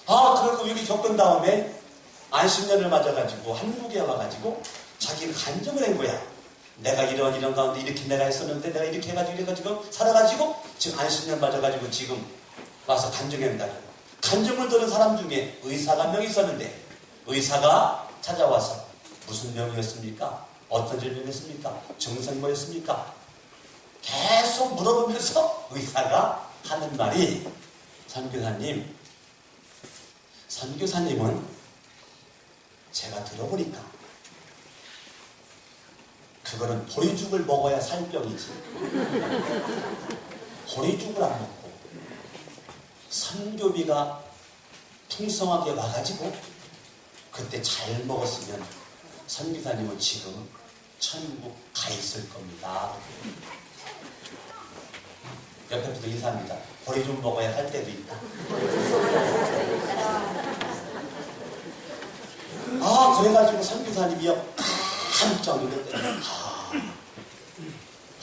그리고 여기 겪은 다음에 안식년을 맞아가지고 한국에 와가지고 자기가 간증을 한 거야. 내가 이런 가운데 이렇게 내가 했었는데 내가 이렇게 해가지고 살아가지고 지금 안식년 맞아가지고 지금 와서 간증한다. 간증을 들은 사람 중에 의사가 한 명 있었는데 의사가 찾아와서 무슨 병이었습니까? 어떤 질병이었습니까? 증상이 뭐였습니까? 계속 물어보면서 의사가 하는 말이 선교사님은 제가 들어보니까 그거는 보리죽을 먹어야 살 병이지. 보리죽을 안 먹고 선교비가 풍성하게 와가지고 그때 잘 먹었으면 선교사님은 지금 천국 가 있을 겁니다. 옆에 분들 인사합니다. 보리죽 먹어야 할 때도 있다. 그래가지고 선교사님이요 깜짝 놀랐대요.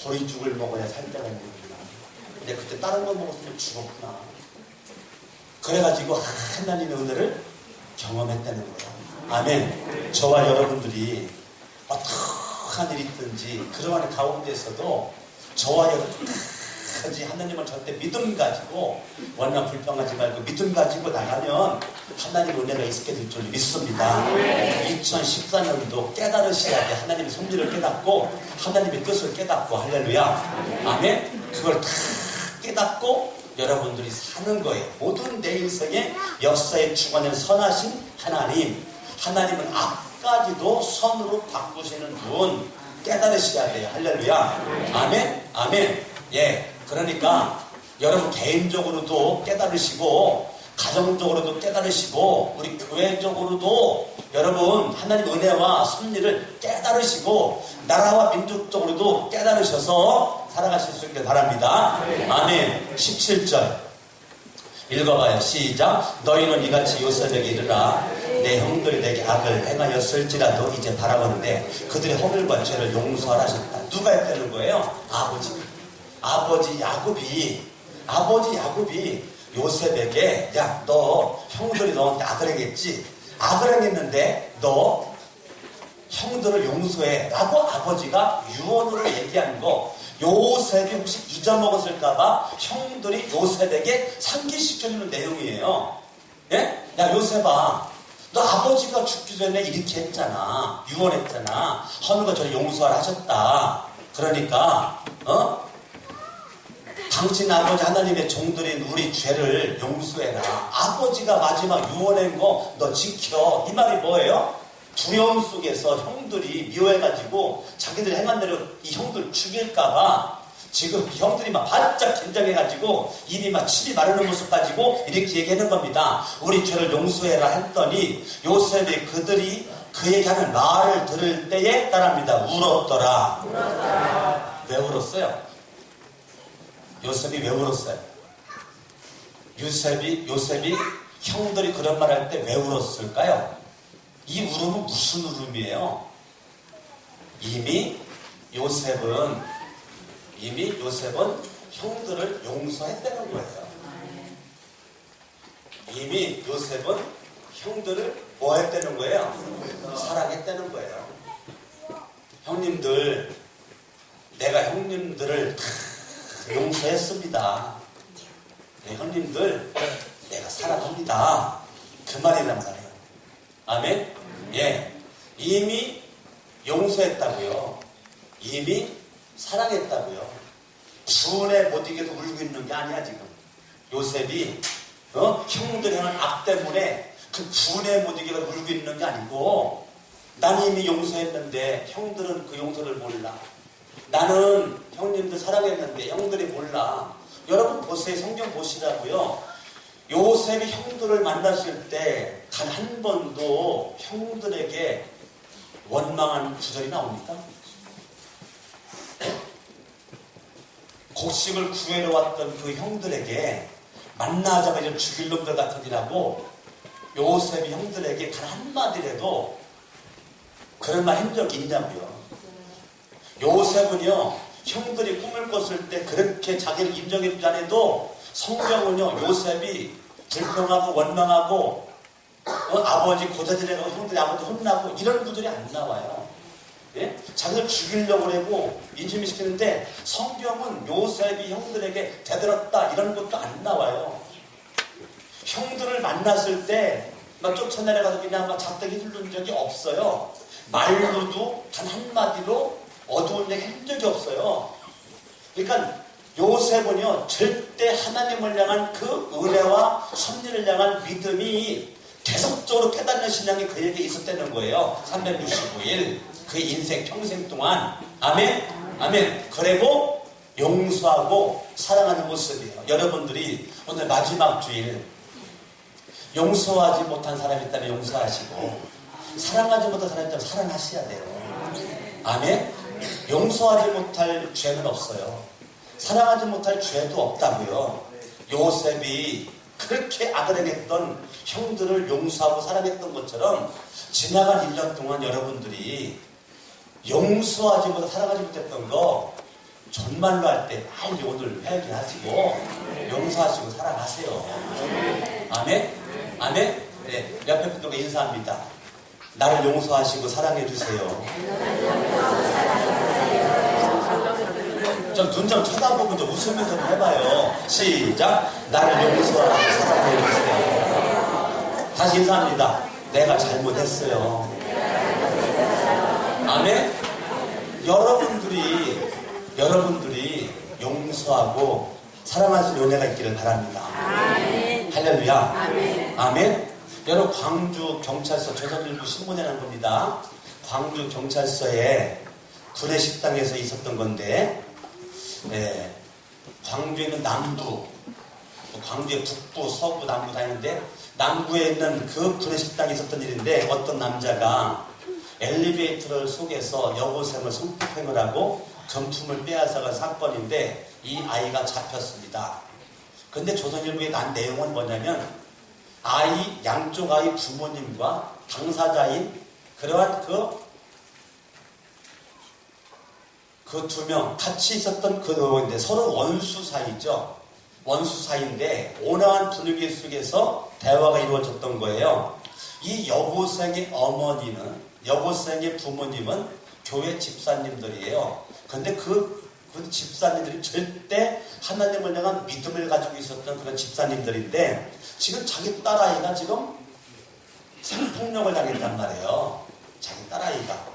보리죽을 먹어야 살 때가 있는구나. 근데 그때 다른 거 먹었으면 죽었구나. 그래가지고 하나님의 은혜를 경험했다는 거예요. 아멘. 저와 여러분들이 어떠한 일이 있든지 그러한 가운데서도 저와 여러분까지 하나님을 절대 믿음 가지고 원망 불평하지 말고 믿음 가지고 나가면 하나님의 은혜가 있게 될 줄 믿습니다. 2014년도 깨달으셔야 돼. 하나님의 섭리를 깨닫고 하나님의 뜻을 깨닫고 할렐루야. 아멘. 그걸 다 깨닫고 여러분들이 사는 거예요. 모든 내 인생의 역사의 주관을 선하신 하나님은 앞까지도 선으로 바꾸시는 분. 깨달으셔야 돼요. 할렐루야. 아멘. 아멘. 예. 그러니까 여러분 개인적으로도 깨달으시고 가정적으로도 깨달으시고 우리 교회적으로도 여러분 하나님 은혜와 섭리를 깨달으시고 나라와 민족적으로도 깨달으셔서 살아가실 수 있길 바랍니다. 아멘. 17절 읽어봐요. 시작. 너희는 이같이 요셉에게 이르라. 내 형들이 내게 악을 행하였을지라도 이제 바라보는데 그들의 허물과 죄를 용서하라 하셨다. 누가 했다는 거예요? 아버지 야곱이 요셉에게 야, 너 형들이 너한테 악을 행했지? 악을 행했는데 너 형들을 용서해 라고 아버지가 유언으로 얘기한 거, 요셉이 혹시 잊어먹었을까봐 형들이 요셉에게 상기시켜주는 내용이에요. 예? 야, 요셉아, 너 아버지가 죽기 전에 이렇게 했잖아. 유언했잖아. 허물과 죄를 용서하라 하셨다. 그러니까 당신 아버지 하나님의 종들인 우리 죄를 용서해라. 아버지가 마지막 유언한 거 너 지켜. 이 말이 뭐예요? 두려움 속에서 형들이 미워해가지고 자기들이 행한 대로 이 형들 죽일까봐 지금 형들이 막 바짝 긴장해가지고 입이 막 침이 마르는 모습 가지고 이렇게 얘기하는 겁니다. 우리 죄를 용서해라 했더니 요셉이 그들이 그 얘기하는 말을 들을 때에 따라합니다. 울었더라. 왜 울었어요? 요셉이 왜 울었어요? 요셉이 형들이 그런 말 할 때 왜 울었을까요? 이 울음은 무슨 울음이에요? 이미 요셉은 형들을 용서했다는 거예요. 이미 요셉은 형들을 뭐 했다는 거예요? 사랑했다는 거예요. 형님들, 내가 형님들을 다 용서했습니다. 네, 형님들, 내가 사랑합니다. 그 말이란 말이에요. 아멘? 예. 이미 용서했다고요. 이미 사랑했다고요. 분에 못 이겨서 울고 있는 게 아니야, 지금. 요셉이, 형들이 하는 악 때문에 그 분에 못 이겨서 울고 있는 게 아니고, 나는 이미 용서했는데, 형들은 그 용서를 몰라. 나는 형님들 사랑했는데, 형들이 몰라. 여러분 보세요. 성경 보시라고요. 요셉이 형들을 만났을 때 단 한 번도 형들에게 원망한 구절이 나옵니까? 곡식을 구해러 왔던 그 형들에게 만나자마자 죽일 놈들 같으니라고 요셉이 형들에게 단 한마디라도 그런 말 한 적이 있냐고요. 요셉은요, 형들이 꿈을 꿨을 때 그렇게 자기를 인정해주지 않아도 성경은요, 요셉이 불평하고 원망하고 아버지 고자질해가고 형들이 아버지 혼나고 이런 구절이 안 나와요. 예? 자기를 죽이려고 하고 인심이 시키는데 성경은 요셉이 형들에게 대들었다 이런 것도 안 나와요. 형들을 만났을 때 막 쫓아내려가서 그냥 막 작대기 휘두른 적이 없어요. 말로도 단 한마디로 어두운 얘기 한 적이 없어요. 그러니까 요셉은요, 절대 하나님을 향한 그 은혜와 섭리를 향한 믿음이 계속적으로 깨닫는 신앙이 그에게 있었다는 거예요. 365일 그의 인생 평생 동안. 아멘? 아멘. 그리고 용서하고 사랑하는 모습이에요. 여러분들이 오늘 마지막 주일 용서하지 못한 사람이 있다면 용서하시고 사랑하지 못한 사람이 있다면 사랑하셔야 돼요. 아멘? 용서하지 못할 죄는 없어요. 사랑하지 못할 죄도 없다고요. 요셉이 그렇게 악을 행했던 형들을 용서하고 사랑했던 것처럼 지나간 1년 동안 여러분들이 용서하지 못하고 사랑하지 못했던 거 정말로 할 때 빨리 오늘 회개하시고 용서하시고 사랑하세요. 아멘? 아멘? 네, 옆에 분들과 인사합니다. 나를 용서하시고 사랑해 주세요. 좀 눈 좀 쳐다보고 좀 웃으면서 좀 해봐요. 시작. 나를 용서하고 사랑해 주세요. 다시 인사합니다. 내가 잘못했어요. 아멘. 여러분들이 용서하고 사랑할 수 있는 은혜가 있기를 바랍니다. 아멘. 할렐루야. 아멘. 아멘. 여러분, 광주 경찰서 조선일보 신문에 난 겁니다. 광주 경찰서에 구내식당에서 있었던 건데, 광주에는 남부, 광주의 북부, 서부, 남부 다 있는데 남부에 있는 그 구내식당에 있었던 일인데, 어떤 남자가 엘리베이터를 속에서 여고생을 성폭행을 하고 금품을 빼앗아간 사건인데 이 아이가 잡혔습니다. 근데 조선일보에 난 내용은 뭐냐면, 양쪽 아이 부모님과 당사자인 그러한 그 두 명 같이 있었던 그 노인데 서로 원수 사이죠. 원수 사이인데 온화한 분위기 속에서 대화가 이루어졌던 거예요. 이 여고생의 여고생의 부모님은 교회 집사님들이에요. 근데 그 집사님들이 절대 하나님을 향한 믿음을 가지고 있었던 그런 집사님들인데, 지금 자기 딸아이가 지금 성폭력을 당했단 말이에요. 자기 딸아이가.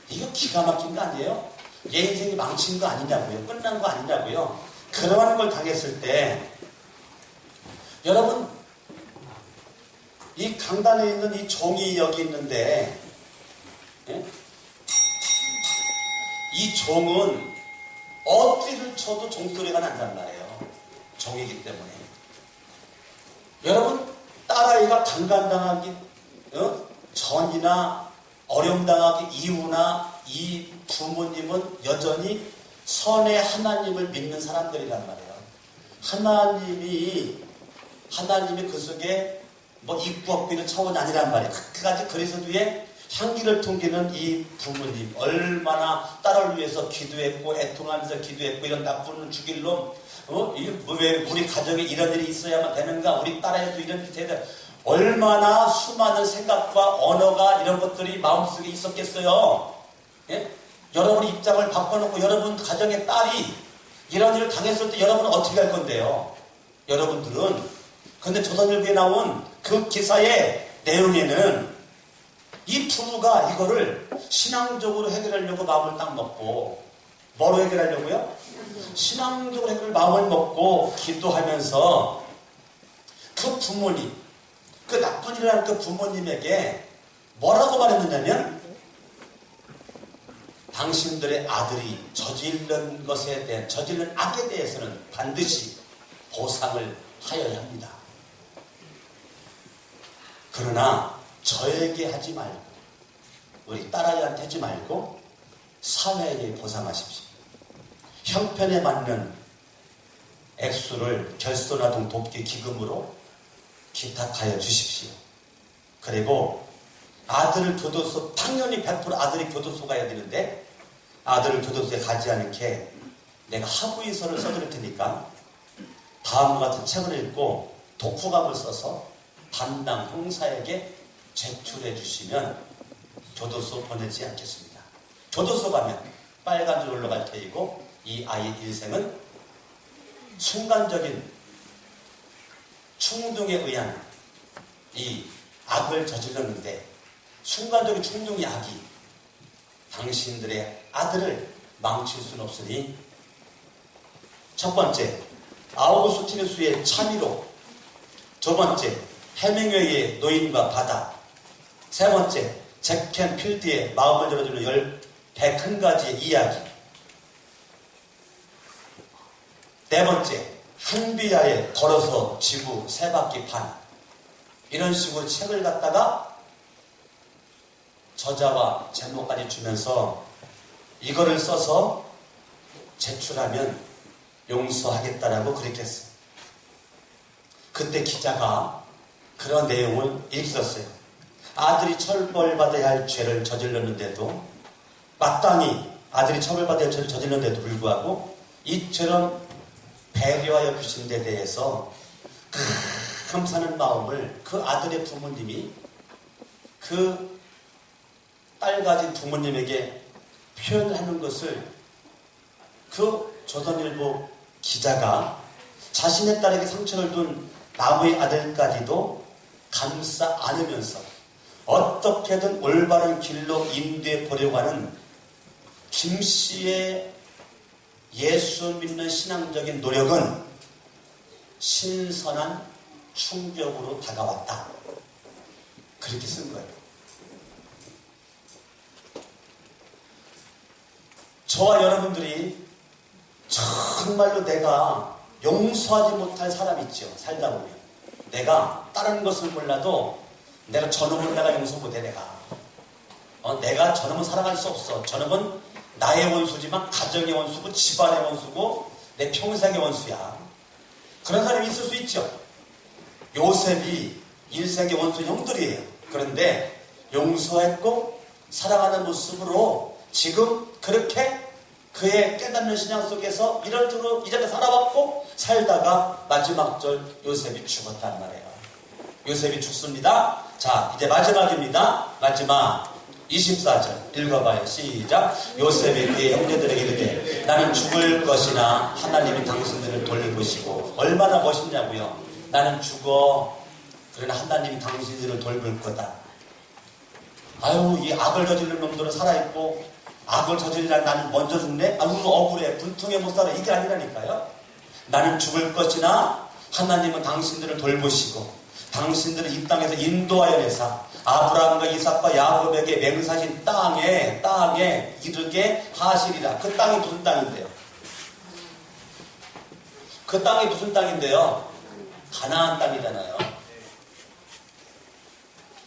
이거 기가 막힌 거 아니에요? 얘 인생이 망친 거 아니냐고요? 끝난 거 아니냐고요? 그러한 걸 당했을 때, 여러분, 이 강단에 있는 이 종이 여기 있는데, 이 종은 어디를 쳐도 종소리가 난단 말이에요. 종이기 때문에. 여러분, 딸아이가 강간당하기 전이나 어려움당하기 이후나 이 부모님은 여전히 선의 하나님을 믿는 사람들이란 말이에요. 하나님이 그 속에 입구 없기는 차원이 아니란 말이에요. 그까지 그리스도 뒤에 향기를 풍기는 이 부모님, 얼마나 딸을 위해서 기도했고 애통하면서 기도했고, 이런 나쁜 죽일 놈, 왜 우리 가정에 이런 일이 있어야만 되는가, 우리 딸에도 이런 일이 돼야 돼. 얼마나 수많은 생각과 언어가 이런 것들이 마음속에 있었겠어요. 예? 여러분 입장을 바꿔놓고 여러분 가정의 딸이 이런 일을 당했을 때 여러분은 어떻게 할 건데요? 여러분들은. 근데 조선일보에 나온 그 기사의 내용에는 이 부부가 이거를 신앙적으로 해결하려고 마음을 딱 먹고, 뭐로 해결하려고요? 신앙적으로 마음을 먹고 기도하면서 그 부모님, 그 나쁜 일을 한 그 부모님에게 뭐라고 말했느냐면, 당신들의 아들이 저지른 악에 대해서는 반드시 보상을 하여야 합니다. 그러나 저에게 하지 말고, 우리 딸아이한테 하지 말고 사회에게 보상하십시오. 형편에 맞는 액수를 결손아동 돕기 기금으로 기탁하여 주십시오. 그리고 아들을 교도소, 당연히 100% 아들이 교도소 가야 되는데, 아들을 교도소에 가지 않게 내가 합의서를 써드릴 테니까 다음과 같은 책을 읽고 독후감을 써서 담당 형사에게 제출해 주시면 교도소 보내지 않겠습니다. 교도소 가면 빨간 줄 올라갈 테이고, 이 아이의 인생은 순간적인 충동에 의한 이 악을 저질렀는데, 순간적인 충동의 악이 당신들의 아들을 망칠 수는 없으니, 첫 번째, 아우구스티누스의 참의로, 두 번째, 해밍웨이의 노인과 바다, 세 번째, 잭 캔필드의 마음을 열어주는 101가지의 이야기, 네 번째, 한비야의 걸어서 지구 3바퀴 반, 이런 식으로 책을 갖다가 저자와 제목까지 주면서 이거를 써서 제출하면 용서하겠다라고 그렇게 했어요. 그때 기자가 그런 내용을 이렇게 썼어요. 아들이 처벌받아야 할 죄를 저질렀는데도, 마땅히 아들이 처벌받아야 할 죄를 저질렀는데도 불구하고 이처럼 배려하여 주신 데 대해서 감사하는 마음을 그 아들의 부모님이 그 딸 가진 부모님에게 표현하는 것을 그 조선일보 기자가 자신의 딸에게 상처를 둔 나무의 아들까지도 감싸 안으면서 어떻게든 올바른 길로 인도해 보려고 하는 김 씨의 예수 믿는 신앙적인 노력은 신선한 충격으로 다가왔다. 그렇게 쓴 거예요. 저와 여러분들이 정말로 내가 용서하지 못할 사람 있죠. 살다 보면 내가 다른 것을 몰라도 내가 저놈은 내가 용서 못해. 내가 저놈은 사랑할 수 없어. 저놈은 나의 원수지만 가정의 원수고 집안의 원수고 내 평생의 원수야. 그런 사람이 있을 수 있죠. 요셉이 일생의 원수 형들이에요. 그런데 용서했고 사랑하는 모습으로 지금 그렇게 그의 깨닫는 신앙 속에서 이런저런 이제까지 살아왔고 살다가 마지막 절 요셉이 죽었단 말이에요. 요셉이 죽습니다. 자, 이제 마지막입니다. 마지막 24절 읽어봐요. 시작. 요셉이 그의 형제들에게 이르되 나는 죽을 것이나 하나님이 당신들을 돌보시고. 얼마나 멋있냐고요. 나는 죽어 그러나 하나님이 당신들을 돌볼 거다. 아유, 이 악을 저지르는 놈들은 살아있고 악을 저지르라 나는 먼저 죽네? 아유, 억울해. 분통에 못 살아. 이게 아니라니까요. 나는 죽을 것이나 하나님은 당신들을 돌보시고 당신들을 이 땅에서 인도하여 내사 아브라함과 이삭과 야곱에게 맹세하신 땅에 이르게 하시리라. 그 땅이 무슨 땅인데요? 그 땅이 무슨 땅인데요? 가나안 땅이잖아요.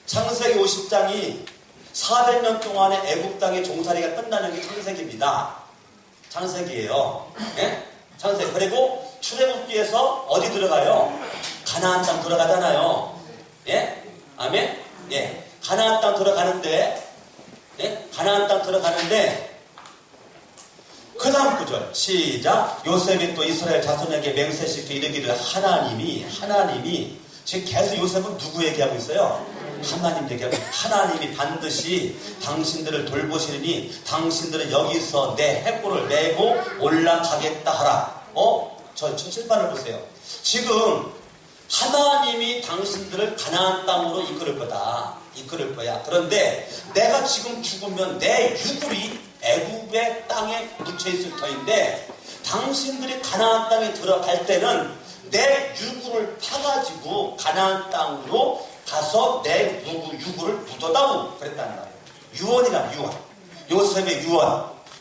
창세기 50장이 400년 동안의 애국 땅의 종살이가 끝나는 게 창세기입니다. 창세기예요. 예? 창세기. 그리고 출애굽기에서 어디 들어가요? 가나안 땅 들어가잖아요. 예? 아멘? 예. 가나안 땅 들어가는데, 예? 가나안 땅 들어가는데, 그 다음 구절, 시작. 요셉이 또 이스라엘 자손에게 맹세시켜 이르기를 하나님이, 지금 계속 요셉은 누구 얘기하고 있어요? 하나님 얘기하고, 하나님이 반드시 당신들을 돌보시리니 당신들은 여기서 내 해골을 메고 올라가겠다 하라. 저 칠판을 보세요. 지금 하나님이 당신들을 가나안 땅으로 이끌 거야. 그런데 내가 지금 죽으면 내 유골이 애굽의 땅에 묻혀 있을 터인데 당신들이 가나안 땅에 들어갈 때는 내 유골을 파가지고 가나안 땅으로 가서 내 유골을 묻어다오. 그랬단 말이에요. 유언.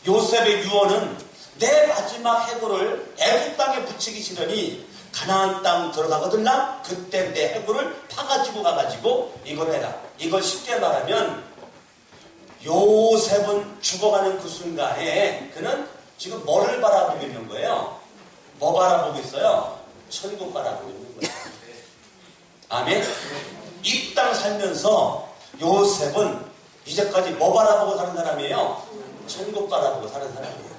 요셉의 유언은 내 마지막 해골을 애굽 땅에 묻히기 싫으니 가나안 땅 들어가거든 나? 그때 내 해골을 파가지고 가가지고 이걸 해라. 이걸 쉽게 말하면 요셉은 죽어가는 그 순간에 그는 지금 뭐를 바라보고 있는 거예요? 뭐 바라보고 있어요? 천국 바라보고 있는 거예요. 아멘? 이 땅 살면서 요셉은 이제까지 뭐 바라보고 사는 사람이에요? 천국 바라보고 사는 사람이에요.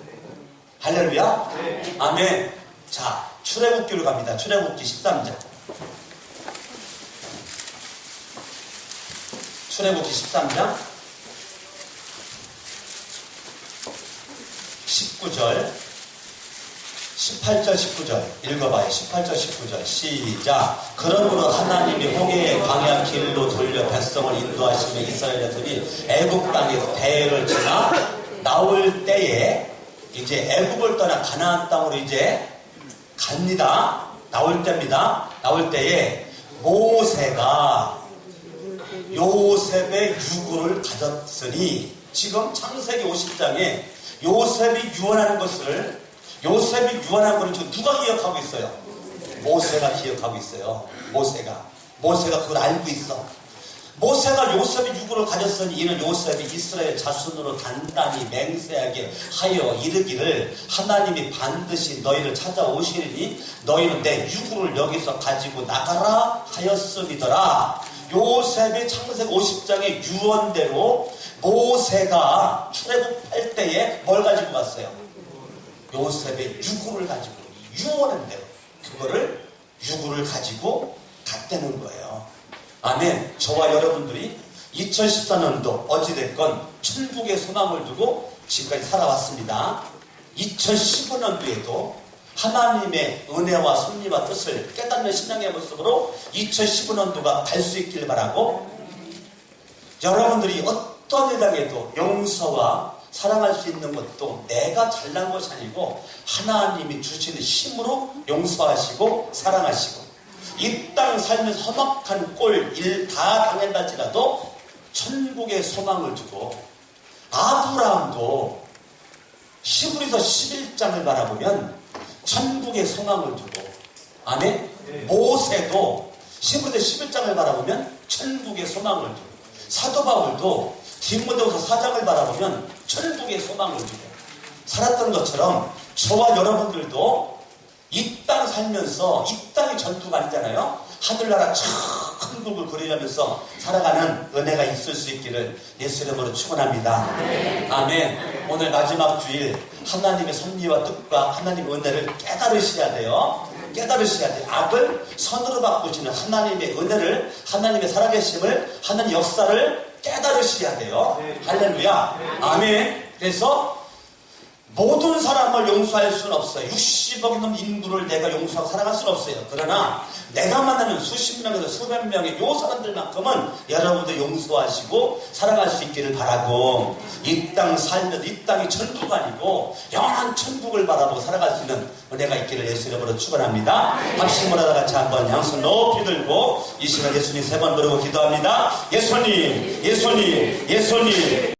할렐루야? 네. 아멘. 자, 출애굽기로 갑니다. 출애굽기 13장. 출애굽기 13장 19절 18절 19절 읽어봐요. 18절 19절 시작. 그러므로 하나님이 홍해의 광야 길로 돌려 백성을 인도하시며 이스라엘 자손이 애굽 땅에서 대해를 지나 나올 때에 이제 애굽을 떠나 가나안 땅으로 이제 갑니다. 나올 때입니다. 나올 때에 모세가 요셉의 유골을 가졌으니 지금 창세기 50장에 요셉이 유언한 것을 지금 누가 기억하고 있어요? 모세가 기억하고 있어요. 모세가 그걸 알고 있어. 모세가 요셉의 유골을 가졌으니 이는 요셉이 이스라엘 자손으로 단단히 맹세하게 하여 이르기를 하나님이 반드시 너희를 찾아오시리니 너희는 내 유골을 여기서 가지고 나가라 하였음이더라. 요셉이 창세기 50장의 유언대로 모세가 출애굽할 때에 뭘 가지고 갔어요? 요셉의 유골을 가지고 유언한 대로 그거를 유골을 가지고 갔다는 거예요. 아멘. 저와 여러분들이 2014년도 어찌됐건 천국의 소망을 두고 지금까지 살아왔습니다. 2015년도에도 하나님의 은혜와 섭리와 뜻을 깨닫는 신앙의 모습으로 2015년도가 갈 수 있길 바라고, 여러분들이 어떤 일 당해도 용서와 사랑할 수 있는 것도 내가 잘난 것이 아니고 하나님이 주시는 힘으로 용서하시고 사랑하시고, 이 땅 살면서 험악한 꼴 일 다 당한다 할지라도 천국의 소망을 두고, 아브라함도 히브리서 11장을 바라보면 천국의 소망을 두고, 아멘? 모세도 히브리서 11장을 바라보면 천국의 소망을 두고, 사도 바울도 디모데후서 4장을 바라보면 천국의 소망을 두고 살았던 것처럼 저와 여러분들도 이 땅 살면서 이 땅이 전투가 아니잖아요. 하늘나라 천국을 그리려면서 살아가는 은혜가 있을 수 있기를 예수 이름으로 축원합니다. 아멘. 오늘 마지막 주일 하나님의 섭리와 뜻과 하나님의 은혜를 깨달으셔야 돼요. 깨달으셔야 돼요. 악을 선으로 바꾸시는 하나님의 은혜를, 하나님의 살아계심을, 하나님의 역사를 깨달으셔야 돼요. 할렐루야. 아멘. 그래서 모든 사람을 용서할 수는 없어요. 60억이 넘는 인구를 내가 용서하고 살아갈 수는 없어요. 그러나 내가 만나는 수십 명에서 수백 명의 요 사람들만큼은 여러분들 용서하시고 살아갈 수 있기를 바라고, 이 땅 살면서 이 땅이 천국가 아니고 영원한 천국을 바라보고 살아갈 수 있는 은혜가 있기를 예수 이름으로 축원합니다. 합심을 하다 같이 한번 양손 높이 들고 이 시간 예수님 3번 부르고 기도합니다. 예수님, 예수님, 예수님.